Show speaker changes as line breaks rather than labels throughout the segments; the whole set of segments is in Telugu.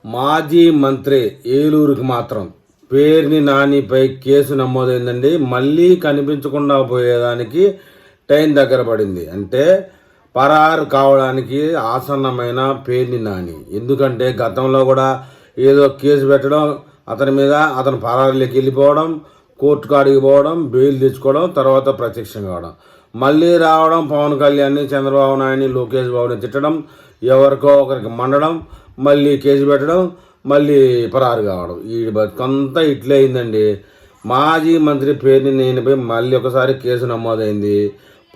మాజీ మంత్రి ఏలూరుకి మాత్రం పేర్ని నానిపై కేసు నమోదైందండి. మళ్ళీ కనిపించకుండా పోయేదానికి టైం దగ్గర పడింది. అంటే పరారు కావడానికి ఆసన్నమైన పేర్ని నాని. ఎందుకంటే గతంలో కూడా ఏదో కేసు పెట్టడం, అతని మీద అతను పరారులోకి వెళ్ళిపోవడం, కోర్టు కాడికి పోవడం, బెయిల్ తెచ్చుకోవడం, తర్వాత ప్రత్యక్షం కావడం, మళ్ళీ రావడం, పవన్ కళ్యాణ్ని, చంద్రబాబు నాయుడిని, లోకేష్ బాబుని తిట్టడం, ఎవరికో ఒకరికి మండడం, మళ్ళీ కేసు పెట్టడం, మళ్ళీ పరారు కావడం. ఈ బతుకంతా ఇట్లే అయిందండి. మాజీ మంత్రి పేరుని నేనుపై మళ్ళీ ఒకసారి కేసు నమోదైంది.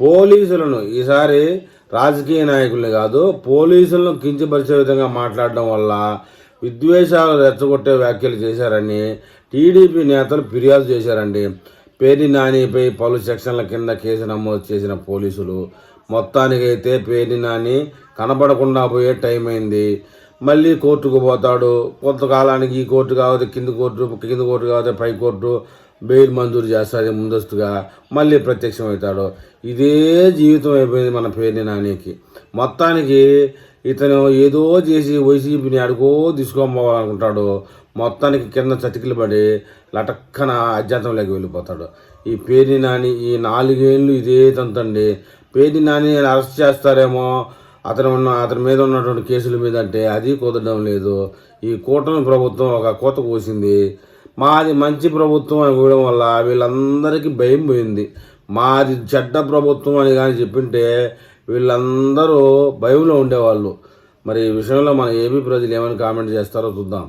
పోలీసులను, ఈసారి రాజకీయ నాయకుల్ని కాదు, పోలీసులను కించపరిచే విధంగా మాట్లాడడం వల్ల విద్వేషాలు రెచ్చగొట్టే వ్యాఖ్యలు చేశారని టీడీపీ నేతలు ఫిర్యాదు చేశారండి. పేర్ని నానిపై పలు సెక్షన్ల కింద కేసు నమోదు చేసిన పోలీసులు మొత్తానికైతే పేర్ని నాని కనబడకుండా పోయే టైం అయింది. మళ్ళీ కోర్టుకు పోతాడు. కొంతకాలానికి ఈ కోర్టు కాకపోతే కింద కోర్టు కాకపోతే పై కోర్టు బెయిల్ మంజూరు చేస్తుంది ముందస్తుగా, మళ్ళీ ప్రత్యక్షం అవుతాడు. ఇదే జీవితం అయిపోయింది మన పేర్ని నానికి. మొత్తానికి ఇతను ఏదో చేసి వైసీపీని అడుగో తీసుకోపోవాలనుకుంటాడు. మొత్తానికి కింద చతికిలు పడి లటక్కన అజ్ఞాతంలోకి వెళ్ళిపోతాడు. ఈ పేర్ని నాని ఈ 4 ఏళ్ళు ఇదే తంతండి. పేర్ని నాని అరెస్ట్ చేస్తారేమో అతని మీద ఉన్నటువంటి కేసుల మీద అంటే అది కుదరడం లేదు. ఈ కూటమి ప్రభుత్వం ఒక కోత కోసింది. మాది మంచి ప్రభుత్వం అని కూడడం వల్ల వీళ్ళందరికీ భయం పోయింది. మాది చెడ్డ ప్రభుత్వం అని కానీ చెప్పింటే వీళ్ళందరూ భయంలో ఉండేవాళ్ళు. మరి ఈ విషయంలో మన ఏపీ ప్రజలు ఏమని కామెంట్ చేస్తారో చూద్దాం.